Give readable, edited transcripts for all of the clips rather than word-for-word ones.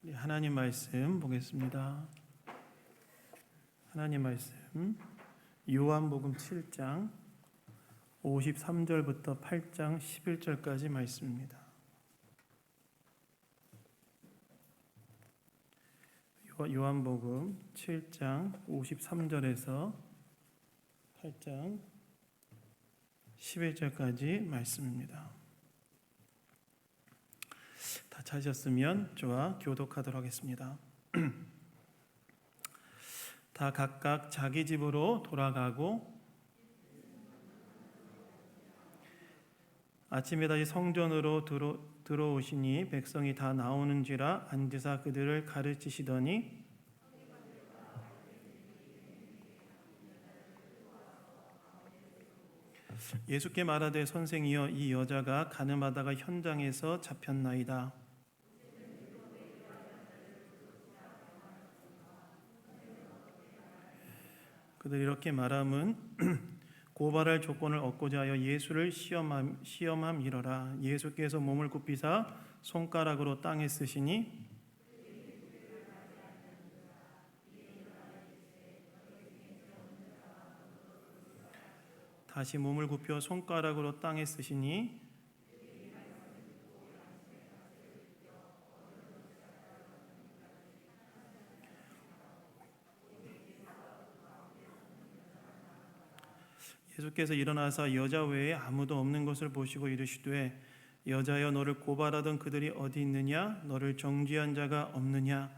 우리 하나님 말씀 보겠습니다. 하나님 말씀 요한복음 7장 53절부터 8장 11절까지 말씀입니다. 요한복음 7장 53절에서 8장 11절까지 말씀입니다. 다 찾으셨으면 저와 교독하도록 하겠습니다. 다 각각 자기 집으로 돌아가고 아침에 다시 성전으로 들어오시니 백성이 다 나오는지라 앉으사 그들을 가르치시더니 예수께 말하되 선생이여 이 여자가 가늠하다가 현장에서 잡혔나이다. 그들 이렇게 말함은 고발할 조건을 얻고자 하여 예수를 시험함이러라. 예수께서 몸을 굽히사 손가락으로 땅에 쓰시니 다시 몸을 굽혀 손가락으로 땅에 쓰시니 예수께서 일어나사 여자 외에 아무도 없는 것을 보시고 이르시되 여자여 너를 고발하던 그들이 어디 있느냐? 너를 정죄한 자가 없느냐?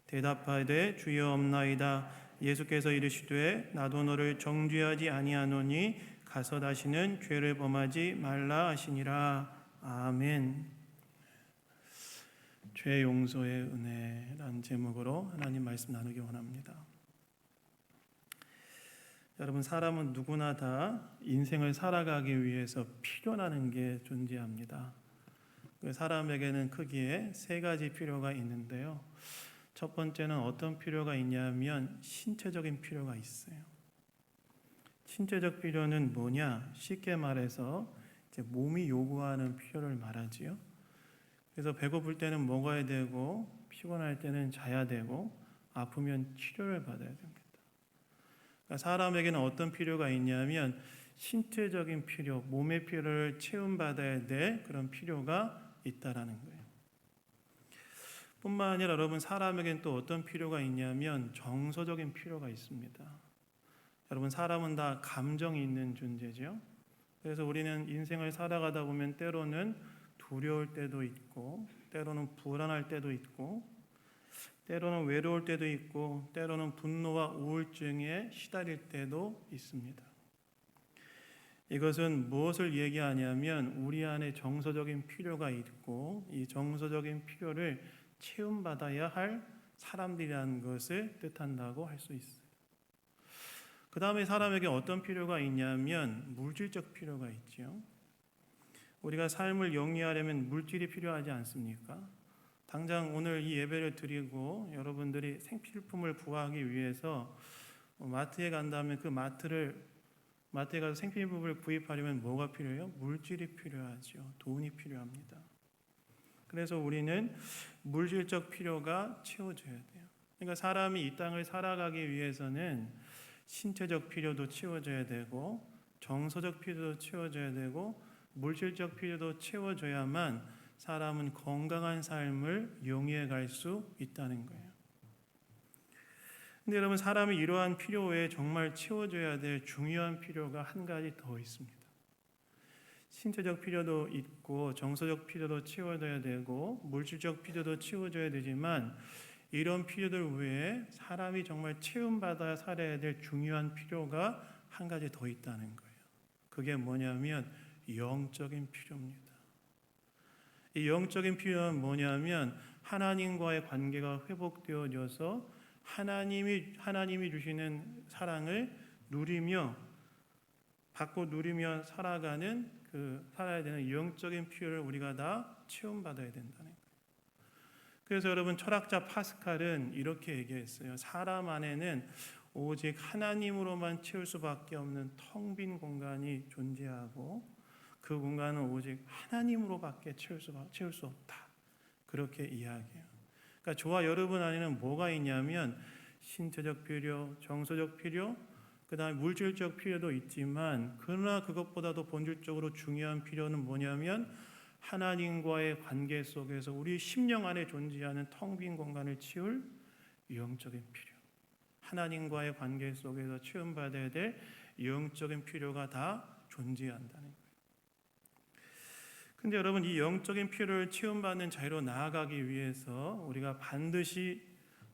대답하되 주여 없나이다. 예수께서 이르시되 나도 너를 정죄하지 아니하노니 가서 다시는 죄를 범하지 말라 하시니라. 아멘. 죄 용서의 은혜란 제목으로 하나님 말씀 나누기 원합니다. 여러분, 사람은 누구나 다 인생을 살아가기 위해서 필요하는 게 존재합니다. 그 사람에게는 크게 세 가지 필요가 있는데요. 첫 번째는 어떤 필요가 있냐면 신체적인 필요가 있어요. 신체적 필요는 뭐냐? 쉽게 말해서 이제 몸이 요구하는 필요를 말하지요. 그래서 배고플 때는 먹어야 되고 피곤할 때는 자야 되고 아프면 치료를 받아야 됩니다. 사람에게는 어떤 필요가 있냐면 신체적인 필요, 몸의 필요를 채움받아야 될 그런 필요가 있다라는 거예요. 뿐만 아니라 여러분, 사람에게는 또 어떤 필요가 있냐면 정서적인 필요가 있습니다. 여러분, 사람은 다 감정이 있는 존재죠. 그래서 우리는 인생을 살아가다 보면 때로는 두려울 때도 있고 때로는 불안할 때도 있고 때로는 외로울 때도 있고 때로는 분노와 우울증에 시달릴 때도 있습니다. 이것은 무엇을 얘기하냐면 우리 안에 정서적인 필요가 있고 이 정서적인 필요를 채움받아야 할 사람들이라는 것을 뜻한다고 할 수 있어요. 그 다음에 사람에게 어떤 필요가 있냐면 물질적 필요가 있죠. 우리가 삶을 영위하려면 물질이 필요하지 않습니까? 당장 오늘 이 예배를 드리고 여러분들이 생필품을 구하기 위해서 마트에 간다면 그 마트에 가서 생필품을 구입하려면 뭐가 필요해요? 물질이 필요하죠. 돈이 필요합니다. 그래서 우리는 물질적 필요가 채워져야 돼요. 그러니까 사람이 이 땅을 살아가기 위해서는 신체적 필요도 채워져야 되고 정서적 필요도 채워져야 되고 물질적 필요도 채워져야만 사람은 건강한 삶을 영위해 갈 수 있다는 거예요. 근데 여러분, 사람이 이러한 필요 외에 정말 채워져야 될 중요한 필요가 한 가지 더 있습니다. 신체적 필요도 있고 정서적 필요도 채워져야 되고 물질적 필요도 채워져야 되지만 이런 필요들 외에 사람이 정말 채움받아야 살아야 될 중요한 필요가 한 가지 더 있다는 거예요. 그게 뭐냐면 영적인 필요입니다. 이 영적인 필요는 뭐냐면 하나님과의 관계가 회복되어져서 하나님이 주시는 사랑을 받고 누리며 살아야 되는 영적인 필요를 우리가 다 채움받아야 된다는 거예요. 그래서 여러분, 철학자 파스칼은 이렇게 얘기했어요. 사람 안에는 오직 하나님으로만 채울 수밖에 없는 텅 빈 공간이 존재하고 그 공간은 오직 하나님으로밖에 채울 수 없다. 그렇게 이야기해요. 그러니까 저와 여러분 안에는 뭐가 있냐면 신체적 필요, 정서적 필요, 그다음에 물질적 필요도 있지만 그러나 그것보다도 본질적으로 중요한 필요는 뭐냐면 하나님과의 관계 속에서 우리 심령 안에 존재하는 텅 빈 공간을 채울 영적인 필요. 하나님과의 관계 속에서 채움받아야 될 영적인 필요가 다 존재한다는 거예요. 근데 여러분, 이 영적인 필요를 채움받는 자리로 나아가기 위해서 우리가 반드시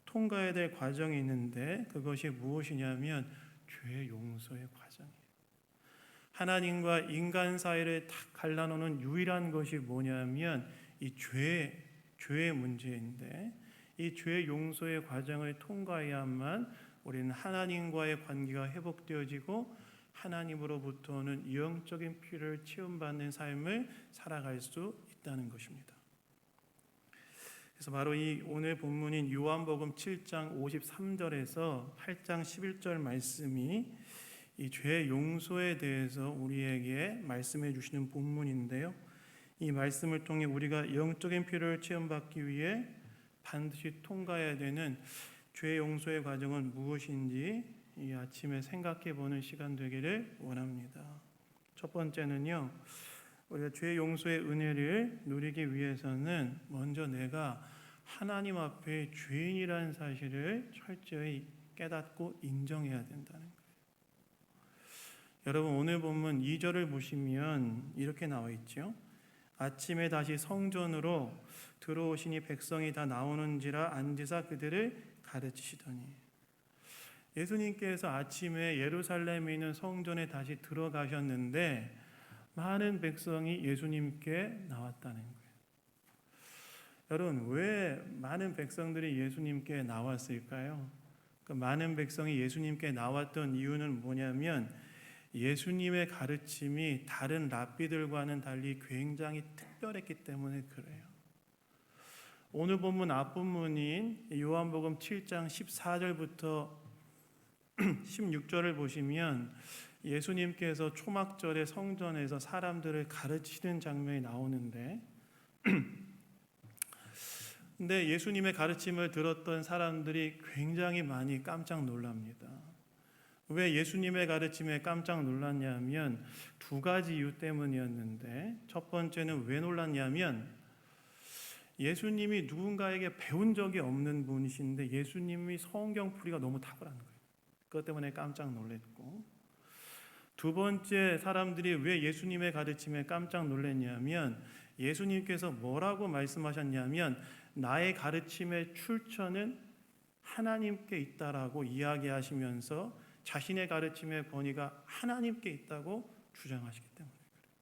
통과해야 될 과정이 있는데 그것이 무엇이냐면 죄 용서의 과정이에요. 하나님과 인간 사이를 딱 갈라놓는 유일한 것이 뭐냐면 이 죄의 문제인데 이 죄 용서의 과정을 통과해야만 우리는 하나님과의 관계가 회복되어지고 하나님으로부터는 영적인 필요를 채움받는 삶을 살아갈 수 있다는 것입니다. 그래서 바로 이 오늘 본문인 요한복음 7장 53절에서 8장 11절 말씀이 이 죄 용서에 대해서 우리에게 말씀해 주시는 본문인데요. 이 말씀을 통해 우리가 영적인 필요를 체험받기 위해 반드시 통과해야 되는 죄 용서의 과정은 무엇인지 이 아침에 생각해 보는 시간 되기를 원합니다. 첫 번째는요. 우리가 죄 용서의 은혜를 누리기 위해서는 먼저 내가 하나님 앞에 죄인이라는 사실을 철저히 깨닫고 인정해야 된다는 거예요. 여러분, 오늘 본문 2절을 보시면 이렇게 나와 있죠. 아침에 다시 성전으로 들어오시니 백성이 다 나오는지라 앉으사 그들을 가르치시더니. 예수님께서 아침에 예루살렘에 있는 성전에 다시 들어가셨는데 많은 백성이 예수님께 나왔다는 거예요. 여러분, 왜 많은 백성들이 예수님께 나왔을까요? 그 많은 백성이 예수님께 나왔던 이유는 뭐냐면 예수님의 가르침이 다른 랍비들과는 달리 굉장히 특별했기 때문에 그래요. 오늘 본문 앞본문인 요한복음 7장 14절부터 16절을 보시면 예수님께서 초막절에 성전에서 사람들을 가르치는 장면이 나오는데 근데 예수님의 가르침을 들었던 사람들이 굉장히 많이 깜짝 놀랍니다. 왜 예수님의 가르침에 깜짝 놀랐냐면 두 가지 이유 때문이었는데 첫 번째는 왜 놀랐냐면 예수님이 누군가에게 배운 적이 없는 분이신데 예수님이 성경 풀이가 너무 탁월한 거예요. 그것 때문에 깜짝 놀랐고 두 번째 사람들이 왜 예수님의 가르침에 깜짝 놀랐냐면 예수님께서 뭐라고 말씀하셨냐면 나의 가르침의 출처는 하나님께 있다라고 이야기하시면서 자신의 가르침의 권위가 하나님께 있다고 주장하시기 때문에 그래요.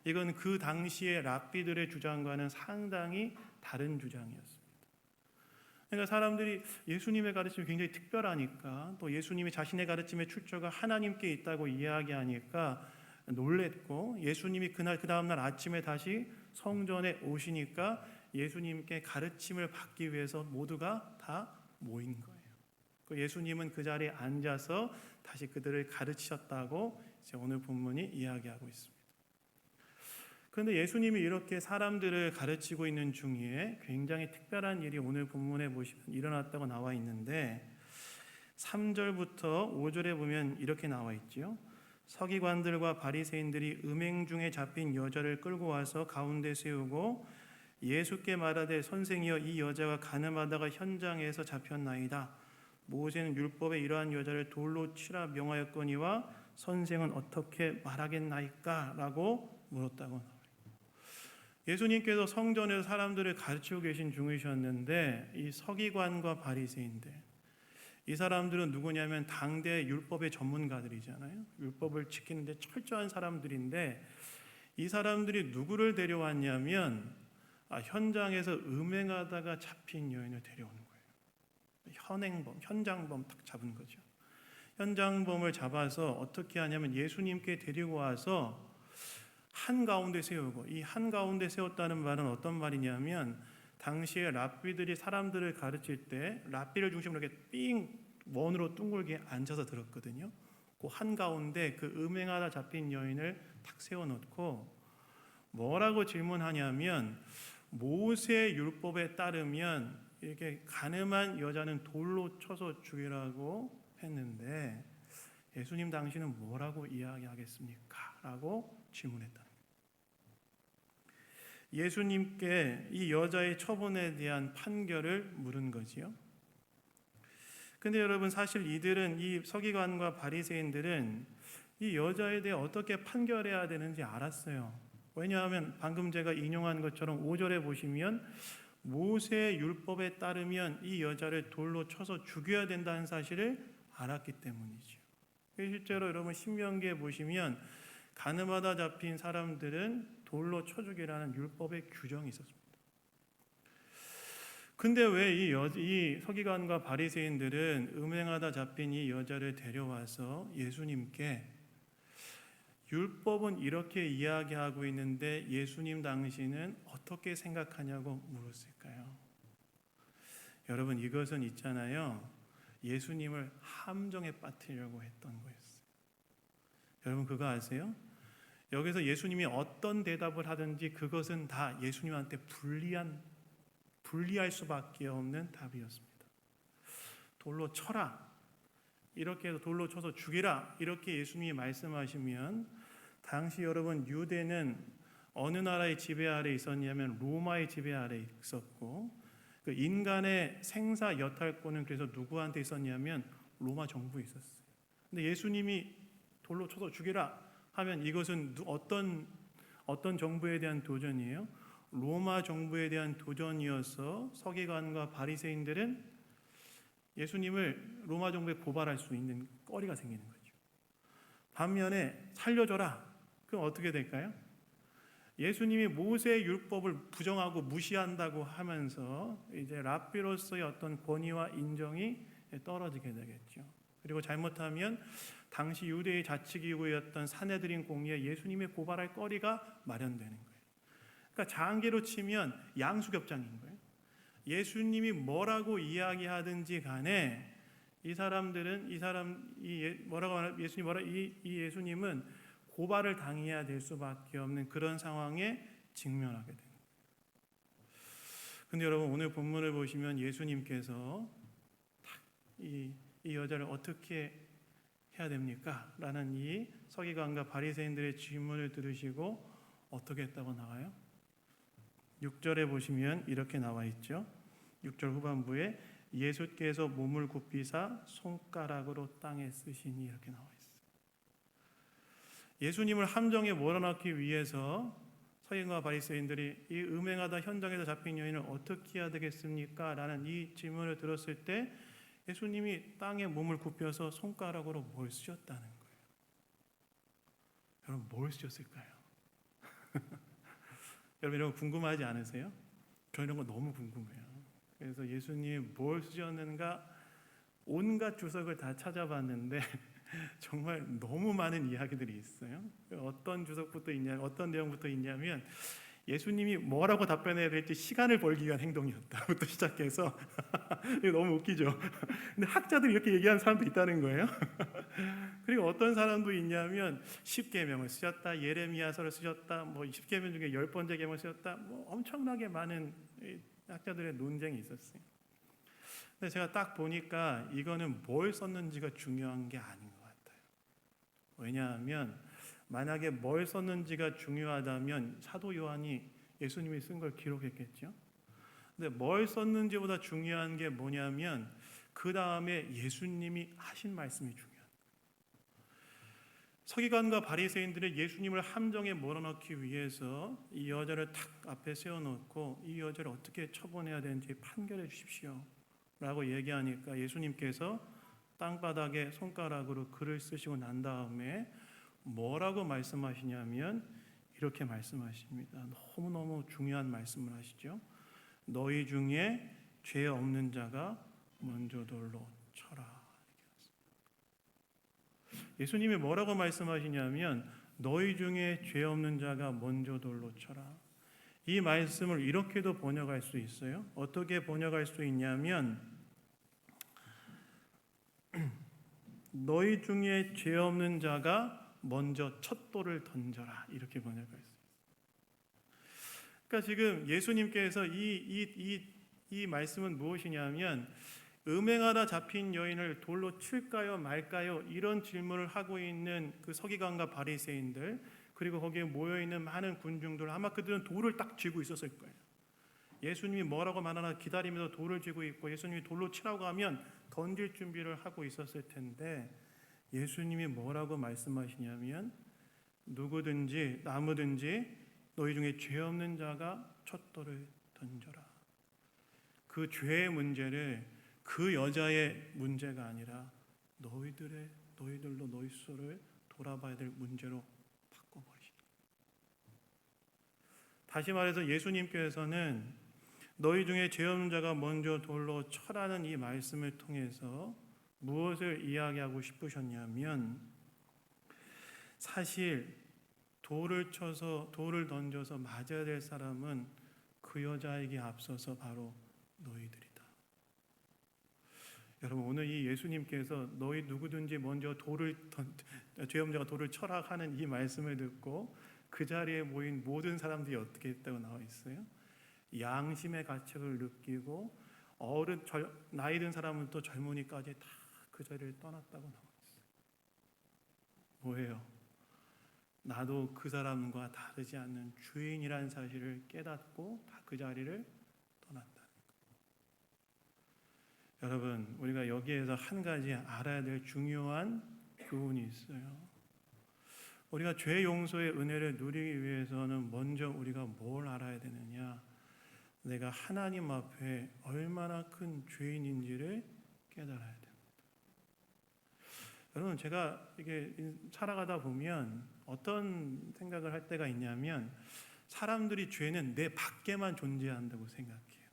이건 그 당시의 랍비들의 주장과는 상당히 다른 주장이었습니다. 그러니까 사람들이 예수님의 가르침이 굉장히 특별하니까 또 예수님이 자신의 가르침의 출처가 하나님께 있다고 이야기하니까 놀랬고 예수님이 그 다음날 아침에 다시 성전에 오시니까 예수님께 가르침을 받기 위해서 모두가 다 모인 거예요. 예수님은 그 자리에 앉아서 다시 그들을 가르치셨다고 이제 오늘 본문이 이야기하고 있습니다. 그런데 예수님이 이렇게 사람들을 가르치고 있는 중에 굉장히 특별한 일이 오늘 본문에 보시면 일어났다고 나와 있는데 3절부터 5절에 보면 이렇게 나와 있죠. 서기관들과 바리새인들이 음행 중에 잡힌 여자를 끌고 와서 가운데 세우고 예수께 말하되 선생이여 이 여자가 간음하다가 현장에서 잡혔나이다. 모세는 율법에 이러한 여자를 돌로 치라 명하였거니와 선생은 어떻게 말하겠나이까? 라고 물었다고 나와요. 예수님께서 성전에서 사람들을 가르치고 계신 중이셨는데 이 서기관과 바리새인들 이 사람들은 누구냐면 당대 율법의 전문가들이잖아요. 율법을 지키는데 철저한 사람들인데 이 사람들이 누구를 데려왔냐면 현장에서 음행하다가 잡힌 여인을 데려오는 거예요. 현장범 딱 잡은 거죠. 현장범을 잡아서 어떻게 하냐면 예수님께 데리고 와서 한가운데 세우고 이 한가운데 세웠다는 말은 어떤 말이냐면 당시에 랍비들이 사람들을 가르칠 때 랍비를 중심으로 이렇게 삥 원으로 둥글게 앉아서 들었거든요. 그 한가운데 그 음행하다 잡힌 여인을 탁 세워놓고 뭐라고 질문하냐면 모세 율법에 따르면 이렇게 간음한 여자는 돌로 쳐서 죽이라고 했는데 예수님 당신은 뭐라고 이야기하겠습니까? 라고 질문했다. 예수님께 이 여자의 처분에 대한 판결을 물은 거지요. 근데 여러분, 사실 이들은, 이 서기관과 바리새인들은 이 여자에 대해 어떻게 판결해야 되는지 알았어요. 왜냐하면 방금 제가 인용한 것처럼 5절에 보시면 모세 율법에 따르면 이 여자를 돌로 쳐서 죽여야 된다는 사실을 알았기 때문이죠. 실제로 여러분 신명기에 보시면 간음하다 잡힌 사람들은 돌로 쳐 죽이라는 율법의 규정이 있었습니다. 근데 왜 이 서기관과 바리새인들은 음행하다 잡힌 이 여자를 데려와서 예수님께 율법은 이렇게 이야기하고 있는데 예수님 당신은 어떻게 생각하냐고 물었을까요? 여러분, 이것은 있잖아요, 예수님을 함정에 빠뜨리려고 했던 거였어요. 여러분 그거 아세요? 여기서 예수님이 어떤 대답을 하든지 그것은 다 예수님한테 불리할 수밖에 없는 답이었습니다. 돌로 쳐라, 이렇게 해서 돌로 쳐서 죽이라, 이렇게 예수님이 말씀하시면 당시 여러분 유대는 어느 나라의 지배 아래 있었냐면 로마의 지배 아래 있었고, 그 인간의 생사 여탈권은 그래서 누구한테 있었냐면 로마 정부에 있었어요. 근데 예수님이 돌로 쳐서 죽이라 하면 이것은 어떤 정부에 대한 도전이에요? 로마 정부에 대한 도전이어서 서기관과 바리새인들은 예수님을 로마 정부에 고발할 수 있는 거리가 생기는 거죠. 반면에 살려줘라, 그럼 어떻게 될까요? 예수님이 모세 율법을 부정하고 무시한다고 하면서 이제 랍비로서의 어떤 권위와 인정이 떨어지게 되겠죠. 그리고 잘못하면 당시 유대의 자치기구였던 사내들인 공의에 예수님이 고발할 거리가 마련되는 거예요. 그러니까 장기로 치면 양수겹장인 거예요. 예수님이 뭐라고 이야기하든지 간에 예수님은 고발을 당해야 될 수밖에 없는 그런 상황에 직면하게 됩니다. 근데 여러분, 오늘 본문을 보시면 예수님께서 이 여자를 어떻게 해야 됩니까? 라는 이 서기관과 바리새인들의 질문을 들으시고 어떻게 했다고 나와요? 6절에 보시면 이렇게 나와 있죠. 6절 후반부에 예수께서 몸을 굽히사 손가락으로 땅에 쓰시니, 이렇게 나와 있어요. 예수님을 함정에 몰아넣기 위해서 서기관과 바리새인들이 이 음행하다 현장에서 잡힌 여인을 어떻게 해야 되겠습니까? 라는 이 질문을 들었을 때 예수님이 땅에 몸을 굽혀서 손가락으로 뭘 쓰셨다는 거예요. 여러분, 뭘 쓰셨을까요? 여러분, 이런 거 궁금하지 않으세요? 저 이런 거 너무 궁금해요. 그래서 예수님이 뭘 쓰셨는가 온갖 주석을 다 찾아봤는데 정말 너무 많은 이야기들이 있어요. 어떤 주석부터 있냐, 어떤 내용부터 있냐면 예수님이 뭐라고 답변해야 될지 시간을 벌기 위한 행동이었다부터 시작해서 이거 너무 웃기죠. 근데 학자들이 이렇게 얘기하는 사람도 있다는 거예요. 그리고 어떤 사람도 있냐면 10계명을 쓰셨다, 예레미야서를 쓰셨다, 뭐 10계명 중에 10번째 계명을 쓰셨다, 뭐 엄청나게 많은 학자들의 논쟁이 있었어요. 근데 제가 딱 보니까 이거는 뭘 썼는지가 중요한 게 아닌 것 같아요. 왜냐하면 만약에 뭘 썼는지가 중요하다면 사도 요한이 예수님이 쓴 걸 기록했겠죠. 근데 뭘 썼는지보다 중요한 게 뭐냐면 그 다음에 예수님이 하신 말씀이 중요해요. 서기관과 바리새인들은 예수님을 함정에 몰아넣기 위해서 이 여자를 탁 앞에 세워놓고 이 여자를 어떻게 처분해야 되는지 판결해 주십시오 라고 얘기하니까 예수님께서 땅바닥에 손가락으로 글을 쓰시고 난 다음에 뭐라고 말씀하시냐면 이렇게 말씀하십니다. 너무너무 중요한 말씀을 하시죠. 너희 중에 죄 없는 자가 먼저 돌로 쳐라. 예수님이 뭐라고 말씀하시냐면 너희 중에 죄 없는 자가 먼저 돌로 쳐라. 이 말씀을 이렇게도 번역할 수 있어요. 어떻게 번역할 수 있냐면 너희 중에 죄 없는 자가 먼저 첫 돌을 던져라, 이렇게 번역할 수 있어요. 그러니까 지금 예수님께서 이 이 말씀은 무엇이냐면 음행하다 잡힌 여인을 돌로 칠까요 말까요 이런 질문을 하고 있는 그 서기관과 바리새인들 그리고 거기에 모여 있는 많은 군중들 아마 그들은 돌을 딱 쥐고 있었을 거예요. 예수님이 뭐라고 말하나 기다리면서 돌을 쥐고 있고 예수님이 돌로 치라고 하면 던질 준비를 하고 있었을 텐데 예수님이 뭐라고 말씀하시냐면 누구든지 아무든지 너희 중에 죄 없는 자가 첫 돌을 던져라. 그 죄의 문제를 그 여자의 문제가 아니라 너희들로 너희 스스로를 돌아봐야 될 문제로 바꿔버리시다. 다시 말해서 예수님께서는 너희 중에 죄 없는 자가 먼저 돌로 쳐라는 이 말씀을 통해서 무엇을 이야기하고 싶으셨냐면 사실 돌을 던져서 맞아야 될 사람은 그 여자에게 앞서서 바로 너희들이다. 여러분 오늘 이 예수님께서 너희 누구든지 먼저 죄 없는 자가 돌을 쳐라 하는 이 말씀을 듣고 그 자리에 모인 모든 사람들이 어떻게 했다고 나와 있어요? 양심의 가책을 느끼고 나이 든 사람은 또 젊은이까지 다 그 자리를 떠났다고 나와 있어요. 뭐예요? 나도 그 사람과 다르지 않는 죄인이라는 사실을 깨닫고 다 그 자리를 떠났다는 거예요. 여러분 우리가 여기에서 한 가지 알아야 될 중요한 교훈이 있어요. 우리가 죄 용서의 은혜를 누리기 위해서는 먼저 우리가 뭘 알아야 되느냐? 내가 하나님 앞에 얼마나 큰 죄인인지를 깨달아야 됩니다. 여러분 제가 이게 살아가다 보면 어떤 생각을 할 때가 있냐면 사람들이 죄는 내 밖에만 존재한다고 생각해요.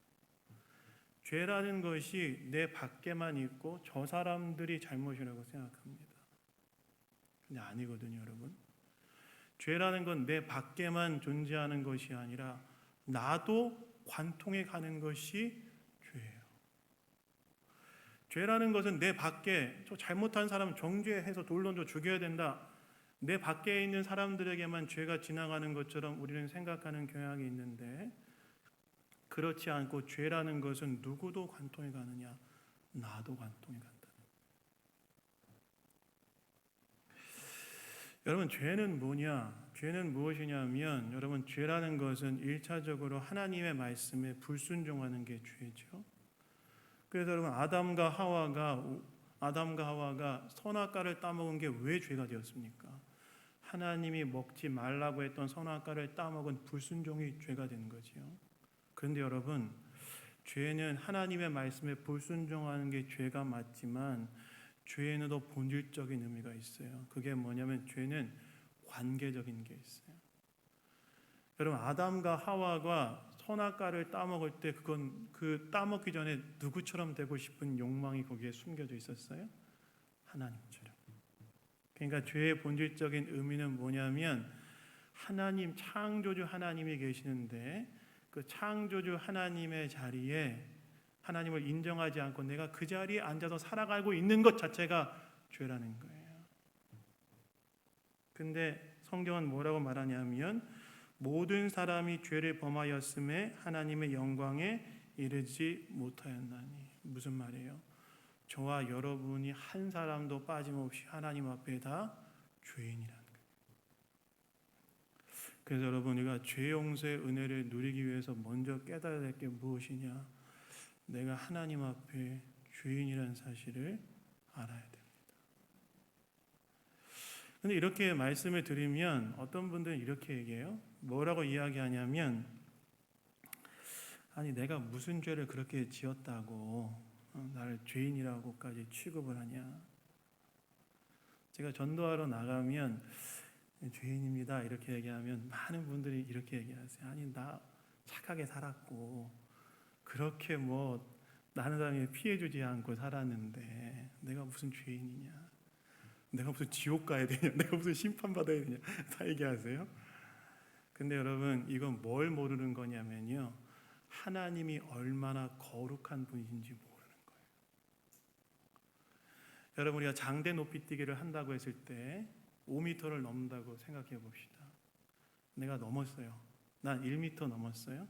죄라는 것이 내 밖에만 있고 저 사람들이 잘못이라고 생각합니다. 근데 아니거든요, 여러분. 죄라는 건 내 밖에만 존재하는 것이 아니라 나도 관통해 가는 것이 죄예요. 죄라는 것은 내 밖에 저 잘못한 사람 정죄해서 돌 던져 죽여야 된다. 내 밖에 있는 사람들에게만 죄가 지나가는 것처럼 우리는 생각하는 경향이 있는데 그렇지 않고 죄라는 것은 누구도 관통해 가느냐? 나도 관통해 간다. 여러분 죄는 뭐냐? 죄는 무엇이냐면 여러분 죄라는 것은 1차적으로 하나님의 말씀에 불순종하는 게 죄죠. 그래서 여러분 아담과 하와가 선악과를 따먹은 게 왜 죄가 되었습니까? 하나님이 먹지 말라고 했던 선악과를 따먹은 불순종이 죄가 된 거지요. 그런데 여러분 죄는 하나님의 말씀에 불순종하는 게 죄가 맞지만 죄에는 더 본질적인 의미가 있어요. 그게 뭐냐면 죄는 관계적인 게 있어요. 여러분 아담과 하와가 선악과를 따먹을 때 그건 그 따먹기 전에 누구처럼 되고 싶은 욕망이 거기에 숨겨져 있었어요? 하나님처럼. 그러니까 죄의 본질적인 의미는 뭐냐면 하나님 창조주 하나님이 계시는데 그 창조주 하나님의 자리에 하나님을 인정하지 않고 내가 그 자리에 앉아서 살아가고 있는 것 자체가 죄라는 거예요. 근데 성경은 뭐라고 말하냐면 모든 사람이 죄를 범하였음에 하나님의 영광에 이르지 못하였나니. 무슨 말이에요? 저와 여러분이 한 사람도 빠짐없이 하나님 앞에 다 죄인이라는 거예요. 그래서 여러분 우리가 죄 용서의 은혜를 누리기 위해서 먼저 깨달아야 될 게 무엇이냐? 내가 하나님 앞에 죄인이라는 사실을 알아야 됩니다. 근데 이렇게 말씀을 드리면 어떤 분들은 이렇게 얘기해요. 뭐라고 이야기하냐면 아니 내가 무슨 죄를 그렇게 지었다고 나를 죄인이라고까지 취급을 하냐. 제가 전도하러 나가면 죄인입니다 이렇게 얘기하면 많은 분들이 이렇게 얘기하세요. 아니 나 착하게 살았고 그렇게 뭐 다른 사람이 피해주지 않고 살았는데 내가 무슨 죄인이냐. 내가 무슨 지옥 가야 되냐. 내가 무슨 심판받아야 되냐. 다 얘기하세요. 근데 여러분 이건 뭘 모르는 거냐면요. 하나님이 얼마나 거룩한 분인지 모르는 거예요. 여러분 우리가 장대 높이뛰기를 한다고 했을 때 5m를 넘는다고 생각해 봅시다. 내가 넘었어요. 난 1m 넘었어요.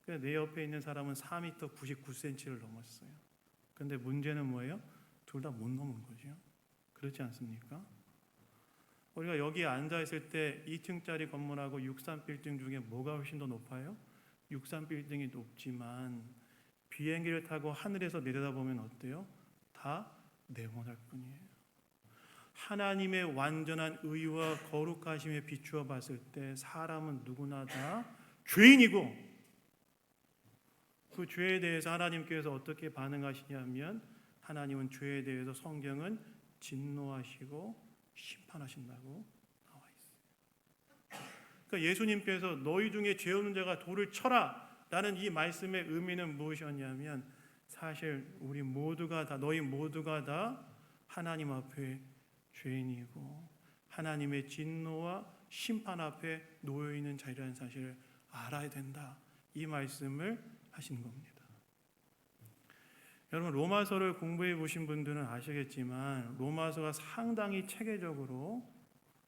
내 옆에 있는 사람은 4m 99cm를 넘었어요. 근데 문제는 뭐예요? 둘 다 못 넘은 거죠. 그렇지 않습니까? 우리가 여기에 앉아 있을 때 2층짜리 건물하고 63빌딩 중에 뭐가 훨씬 더 높아요? 63빌딩이 높지만 비행기를 타고 하늘에서 내려다보면 어때요? 다 네모날 뿐이에요. 하나님의 완전한 의와 거룩하심에 비추어 봤을 때 사람은 누구나 다 죄인이고, 그 죄에 대해서 하나님께서 어떻게 반응하시냐면 하나님은 죄에 대해서 성경은 진노하시고 심판하신다고 나와 있어요. 그러니까 예수님께서 너희 중에 죄 없는 자가 돌을 쳐라 라는 이 말씀의 의미는 무엇이었냐면 사실 우리 모두가 다, 너희 모두가 다 하나님 앞에 죄인이고 하나님의 진노와 심판 앞에 놓여 있는 자리라는 사실을 알아야 된다, 이 말씀을 하신 겁니다. 여러분, 로마서를 공부해 보신 분들은 아시겠지만 로마서가 상당히 체계적으로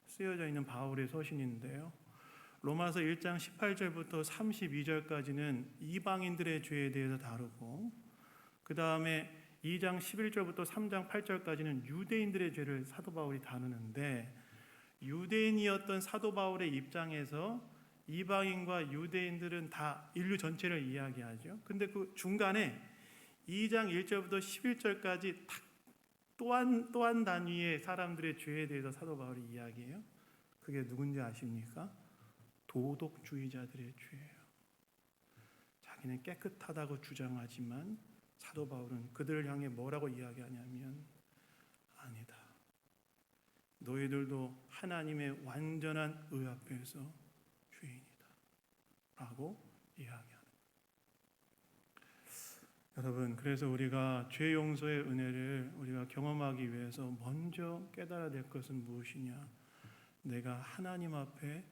쓰여져 있는 바울의 서신인데요, 로마서 1장 18절부터 32절까지는 이방인들의 죄에 대해서 다루고, 그 다음에 2장 11절부터 3장 8절까지는 유대인들의 죄를 사도 바울이 다루는데, 유대인이었던 사도 바울의 입장에서 이방인과 유대인들은 다 인류 전체를 이야기하죠. 근데 그 중간에 2장 1절부터 11절까지 또 한 단위의 사람들의 죄에 대해서 사도 바울이 이야기해요. 그게 누군지 아십니까? 도덕주의자들의 죄예요. 자기는 깨끗하다고 주장하지만 사도 바울은 그들을 향해 뭐라고 이야기하냐면 아니다, 너희들도 하나님의 완전한 의 앞에서 죄인이다 라고 이야기합니다. 여러분, 그래서 우리가 죄 용서의 은혜를 우리가 경험하기 위해서 먼저 깨달아야 될 것은 무엇이냐? 내가 하나님 앞에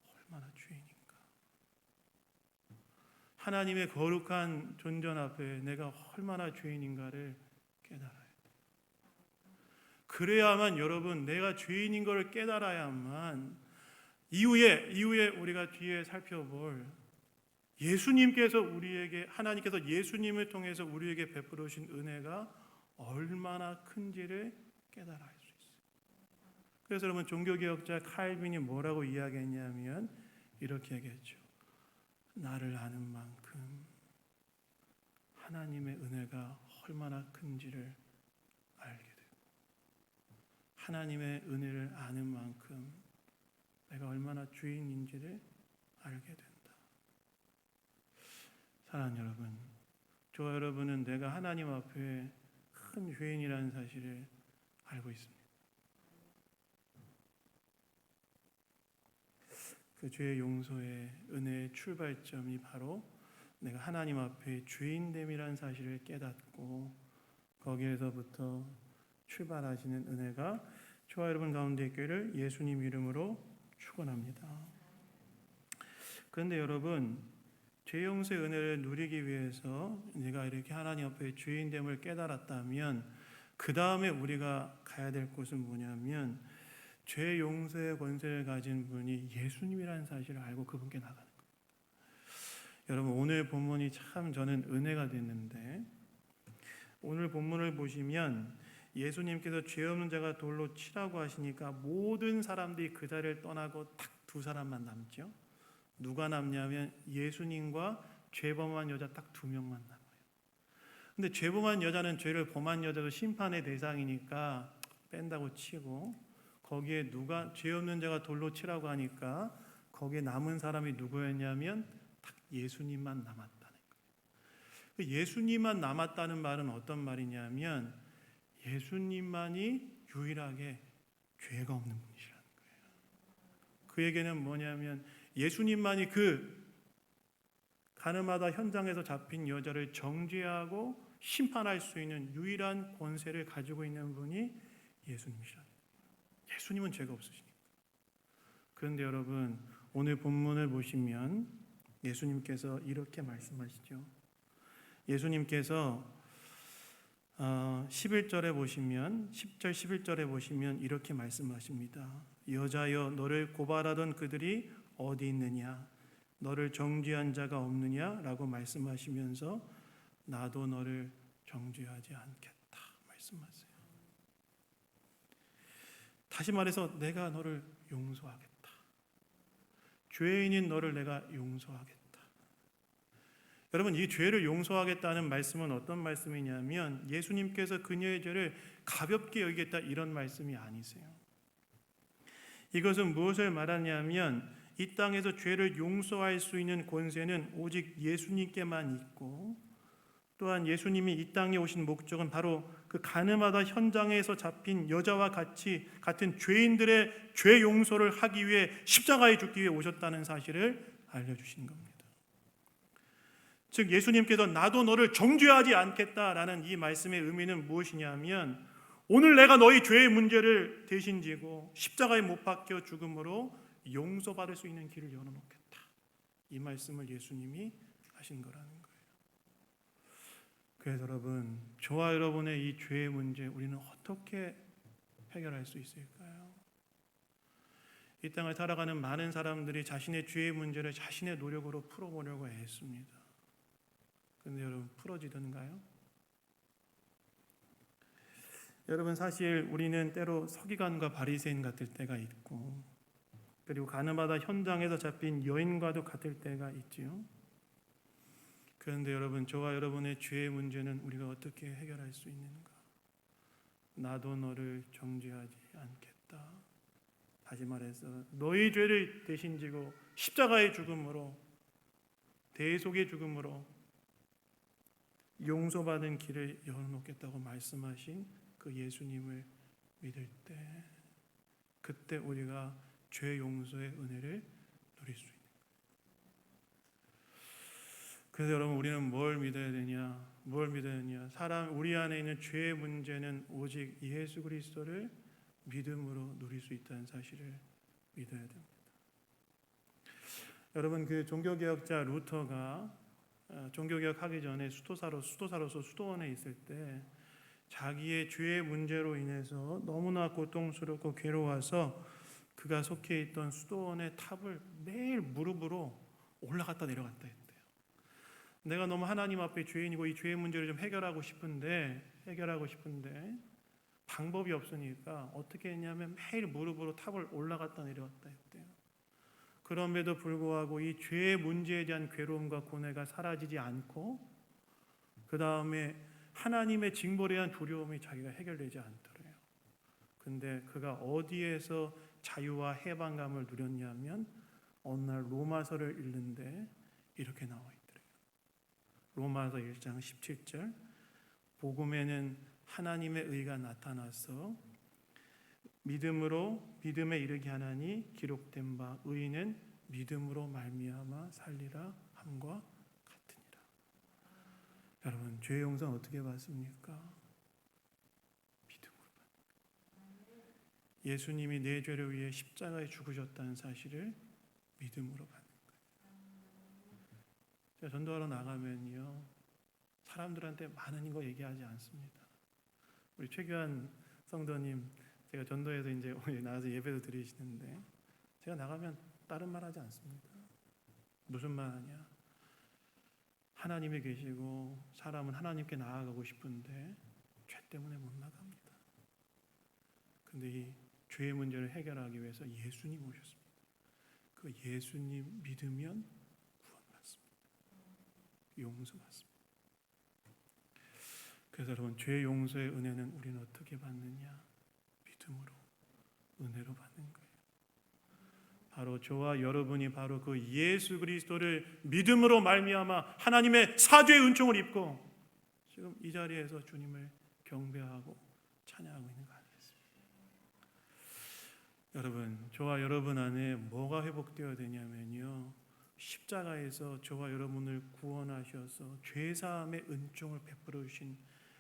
얼마나 죄인인가? 하나님의 거룩한 존전 앞에 내가 얼마나 죄인인가를 깨달아야 돼. 그래야만 여러분, 내가 죄인인 것을 깨달아야만 이후에 우리가 뒤에 살펴볼 예수님께서 우리에게, 하나님께서 예수님을 통해서 우리에게 베풀어 주신 은혜가 얼마나 큰지를 깨달아야 할 수 있어요. 그래서 여러분, 종교개혁자 칼빈이 뭐라고 이야기했냐면 이렇게 얘기했죠. 나를 아는 만큼 하나님의 은혜가 얼마나 큰지를 알게 되고, 하나님의 은혜를 아는 만큼 내가 얼마나 죄인인지를 알게 된다. 사랑하는 여러분, 저와 여러분은 내가 하나님 앞에 큰 죄인이라는 사실을 알고 있습니다. 그 죄의 용서의 은혜의 출발점이 바로 내가 하나님 앞에 죄인됨이라는 사실을 깨닫고 거기에서부터 출발하시는 은혜가 저와 여러분 가운데 있기를 예수님 이름으로 축원합니다. 그런데 여러분, 죄 용서의 은혜를 누리기 위해서 내가 이렇게 하나님 앞에 죄인됨을 깨달았다면 그 다음에 우리가 가야 될 곳은 뭐냐면 죄 용서의 권세를 가진 분이 예수님이라는 사실을 알고 그분께 나가는 거예요. 여러분, 오늘 본문이 참 저는 은혜가 됐는데, 오늘 본문을 보시면 예수님께서 죄 없는 자가 돌로 치라고 하시니까 모든 사람들이 그 자리를 떠나고 딱 두 사람만 남죠. 누가 남냐면 예수님과 죄범한 여자 딱 두 명만 남아요. 근데 죄범한 여자는 죄를 범한 여자도 심판의 대상이니까 뺀다고 치고, 거기에 누가 죄 없는 자가 돌로 치라고 하니까 거기에 남은 사람이 누구였냐면 딱 예수님만 남았다는 거예요. 예수님만 남았다는 말은 어떤 말이냐면 예수님만이 유일하게 죄가 없는 분이시라는 거예요. 그 얘기는 뭐냐면 예수님만이 그 가늠하다 현장에서 잡힌 여자를 정죄하고 심판할 수 있는 유일한 권세를 가지고 있는 분이 예수님이시라는 거예요. 예수님은 죄가 없으시니까. 그런데 여러분, 오늘 본문을 보시면 예수님께서 이렇게 말씀하시죠. 예수님께서 11절에 보시면 10절 11절에 보시면 이렇게 말씀하십니다. 여자여, 너를 고발하던 그들이 어디 있느냐? 너를 정죄한 자가 없느냐라고 말씀하시면서 나도 너를 정죄하지 않겠다 말씀하세요. 다시 말해서 내가 너를 용서하겠다. 죄인인 너를 내가 용서하겠다. 여러분, 이 죄를 용서하겠다는 말씀은 어떤 말씀이냐면 예수님께서 그녀의 죄를 가볍게 여기겠다 이런 말씀이 아니세요. 이것은 무엇을 말하냐면 이 땅에서 죄를 용서할 수 있는 권세는 오직 예수님께만 있고, 또한 예수님이 이 땅에 오신 목적은 바로 그 가늠하다 현장에서 잡힌 여자와 같은 죄인들의 죄 용서를 하기 위해 십자가에 죽기 위해 오셨다는 사실을 알려주신 겁니다. 즉 예수님께서 나도 너를 정죄하지 않겠다라는 이 말씀의 의미는 무엇이냐면 오늘 내가 너희 죄의 문제를 대신 지고 십자가에 못 박혀 죽음으로 용서받을 수 있는 길을 열어놓겠다. 이 말씀을 예수님이 하신 거라는 거예요. 그래서 여러분, 저와 여러분의 이 죄의 문제 우리는 어떻게 해결할 수 있을까요? 이 땅을 살아가는 많은 사람들이 자신의 죄의 문제를 자신의 노력으로 풀어보려고 애씁니다. 그런데 여러분, 풀어지던가요? 여러분, 사실 우리는 때로 서기관과 바리새인 같을 때가 있고, 그리고 가늠하다 현장에서 잡힌 여인과도 같을 때가 있지요. 그런데 여러분, 저와 여러분의 죄의 문제는 우리가 어떻게 해결할 수 있는가? 나도 너를 정죄하지 않겠다. 다시 말해서 너희 죄를 대신 지고 십자가의 죽음으로, 대속의 죽음으로 용서받은 길을 열어놓겠다고 말씀하신 그 예수님을 믿을 때, 그때 우리가 죄 용서의 은혜를 누릴 수 있는 거예요. 그래서 여러분, 우리는 뭘 믿어야 되냐? 우리 안에 있는 죄의 문제는 오직 예수 그리스도를 믿음으로 누릴 수 있다는 사실을 믿어야 됩니다. 여러분, 그 종교개혁자 루터가 종교개혁하기 전에 수도사로서 수도원에 있을 때 자기의 죄의 문제로 인해서 너무나 고통스럽고 괴로워서 그가 속해 있던 수도원의 탑을 매일 무릎으로 올라갔다 내려갔다 했대요. 내가 너무 하나님 앞에 죄인이고 이 죄의 문제를 좀 해결하고 싶은데 방법이 없으니까 어떻게 했냐면 매일 무릎으로 탑을 올라갔다 내려갔다 했대요. 그럼에도 불구하고 이 죄의 문제에 대한 괴로움과 고뇌가 사라지지 않고, 그 다음에 하나님의 징벌에 대한 두려움이 자기가 해결되지 않더래요. 근데 그가 어디에서 자유와 해방감을 누렸냐면 어느 날 로마서를 읽는데 이렇게 나와 있더래요. 로마서 1장 17절, 복음에는 하나님의 의가 나타나서 믿음에 이르게 하나니 기록된 바 의인은 믿음으로 말미암아 살리라 함과 같으니라. 여러분, 죄 용서는 어떻게 받습니까? 믿음으로 받는 거예요. 예수님이 내 죄를 위해 십자가에 죽으셨다는 사실을 믿음으로 받는 거예요. 제가 전도하러 나가면요, 사람들한테 많은 거 얘기하지 않습니다. 우리 최규환 성도님, 제가 전도에서 이제 오늘 나와서 예배도 드리시는데 제가 나가면 다른 말 하지 않습니다. 무슨 말 하냐? 하나님이 계시고 사람은 하나님께 나아가고 싶은데 죄 때문에 못 나갑니다. 근데 이 죄의 문제를 해결하기 위해서 예수님 오셨습니다. 그 예수님 믿으면 구원받습니다. 용서받습니다. 그래서 여러분, 죄 용서의 은혜는 우리는 어떻게 받느냐? 믿음으로, 은혜로 받는 거예요. 바로 저와 여러분이 바로 그 예수 그리스도를 믿음으로 말미암아 하나님의 사죄의 은총을 입고 지금 이 자리에서 주님을 경배하고 찬양하고 있는 거 아니겠습니까? 여러분, 저와 여러분 안에 뭐가 회복되어야 되냐면요, 십자가에서 저와 여러분을 구원하셔서 죄사함의 은총을 베풀어 주신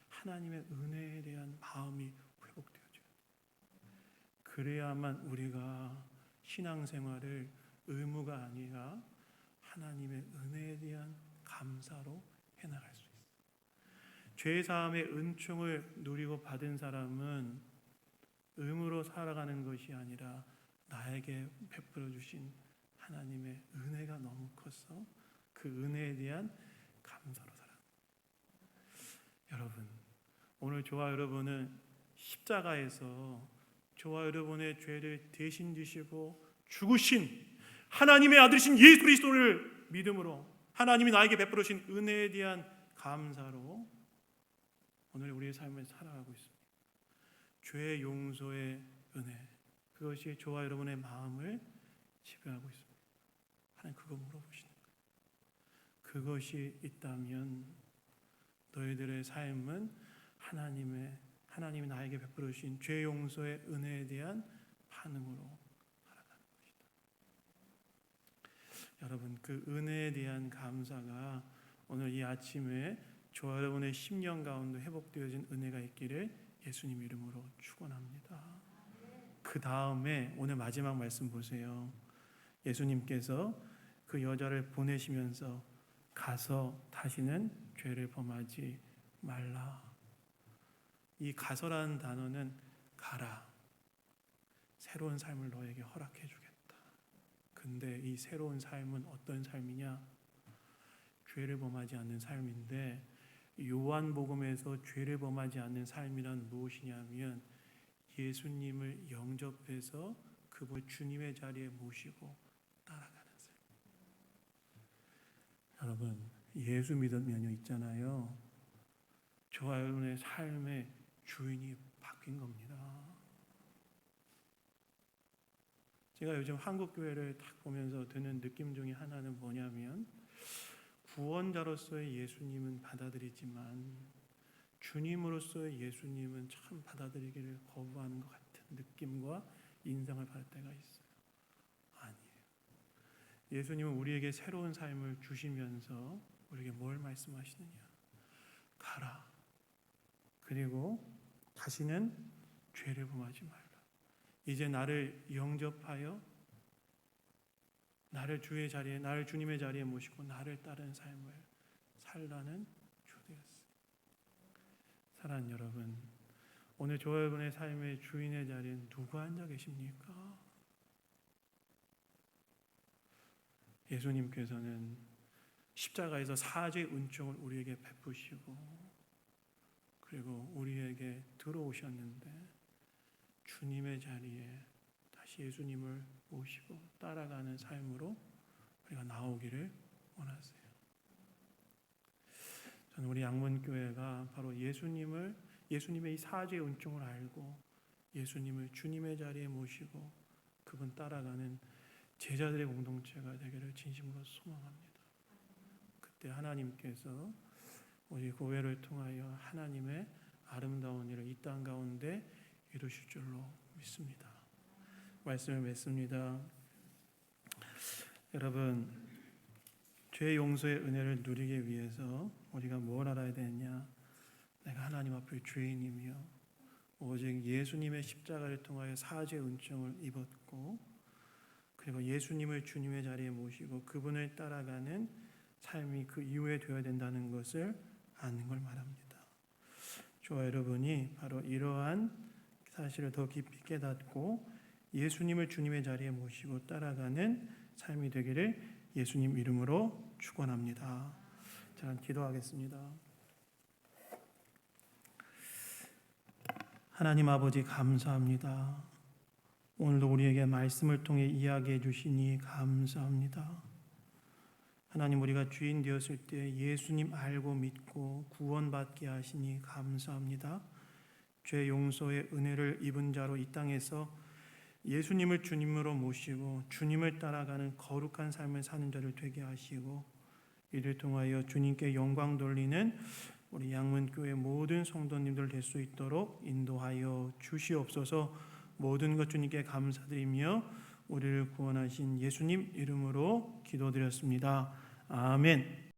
하나님의 은혜에 대한 마음이 회복되어져요. 그래야만 우리가 신앙생활을 의무가 아니라 하나님의 은혜에 대한 감사로 해나갈 수 있어요. 죄사함의 은총을 누리고 받은 사람은 의무로 살아가는 것이 아니라 나에게 베풀어 주신 하나님의 은혜가 너무 컸어. 그 은혜에 대한 감사로 살아. 여러분, 오늘 저와 여러분은 십자가에서 저와 여러분의 죄를 대신 지시고 죽으신 하나님의 아들이신 예수 그리스도를 믿음으로 하나님이 나에게 베풀으신 은혜에 대한 감사로 오늘 우리의 삶을 살아가고 있습니다. 죄의 용서의 은혜, 그것이 저와 여러분의 마음을 지배하고 있습니다. 하나님 그거 물어보시는 거예요. 그것이 있다면 너희들의 삶은 하나님이 나에게 베풀으신 죄 용서의 은혜에 대한 반응으로 살아가는 것이다. 여러분, 그 은혜에 대한 감사가 오늘 이 아침에 저와 여러분의 심령 가운데 회복되어진 은혜가 있기를 예수님 이름으로 축원합니다. 그 다음에 오늘 마지막 말씀 보세요. 예수님께서 그 여자를 보내시면서 가서 다시는 죄를 범하지 말라. 이 가서라는 단어는 가라. 새로운 삶을 너에게 허락해 주겠다. 근데 이 새로운 삶은 어떤 삶이냐? 죄를 범하지 않는 삶인데 요한복음에서 죄를 범하지 않는 삶이란 무엇이냐면 예수님을 영접해서 그분 주님의 자리에 모시고 따라가는 삶. 여러분, 예수 믿으면요 있잖아요. 저와 여러분의 삶의 주인이 바뀐 겁니다. 제가 요즘 한국 교회를 딱 보면서 드는 느낌 중에 하나는 뭐냐면 구원자로서의 예수님은 받아들이지만 주님으로서의 예수님은 참 받아들이기를 거부하는 것 같은 느낌과 인상을 받을 때가 있어요. 아니에요. 예수님은 우리에게 새로운 삶을 주시면서 우리에게 뭘 말씀하시느냐? 가라. 그리고 다시는 죄를 범하지 말라. 이제 나를 영접하여 나를 주의 자리에, 나를 주님의 자리에 모시고 나를 따르는 삶을 살라는 초대였어요. 사랑하는 여러분, 오늘 저와 여러분의 삶의 주인의 자리엔 누가 앉아 계십니까? 예수님께서는 십자가에서 사죄의 은총을 우리에게 베푸시고 그리고 우리에게 들어오셨는데 주님의 자리에 다시 예수님을 모시고 따라가는 삶으로 우리가 나오기를 원하세요. 저는 우리 양문교회가 바로 예수님의 이 사죄의 은총을 알고 예수님을 주님의 자리에 모시고 그분 따라가는 제자들의 공동체가 되기를 진심으로 소망합니다. 그때 하나님께서 우리 교회를 통하여 하나님의 아름다운 일을 이 땅 가운데 이루실 줄로 믿습니다. 말씀을 맺습니다. 여러분, 죄 용서의 은혜를 누리기 위해서 우리가 뭘 알아야 되느냐? 내가 하나님 앞에 죄인이며 오직 예수님의 십자가를 통하여 사죄의 은총을 입었고 그리고 예수님을 주님의 자리에 모시고 그분을 따라가는 삶이 그 이후에 되어야 된다는 것을 아는 걸 말합니다. 저와 여러분이 바로 이러한 사실을 더 깊이 깨닫고 예수님을 주님의 자리에 모시고 따라가는 삶이 되기를 예수님 이름으로 축원합니다. 자, 기도하겠습니다. 하나님 아버지 감사합니다. 오늘도 우리에게 말씀을 통해 이야기해 주시니 감사합니다. 하나님, 우리가 주인 되었을 때 예수님 알고 믿고 구원받게 하시니 감사합니다. 죄 용서의 은혜를 입은 자로 이 땅에서 예수님을 주님으로 모시고 주님을 따라가는 거룩한 삶을 사는 자를 되게 하시고 이를 통하여 주님께 영광 돌리는 우리 양문교회 모든 성도님들 될 수 있도록 인도하여 주시옵소서. 모든 것 주님께 감사드리며 우리를 구원하신 예수님 이름으로 기도드렸습니다. 아멘.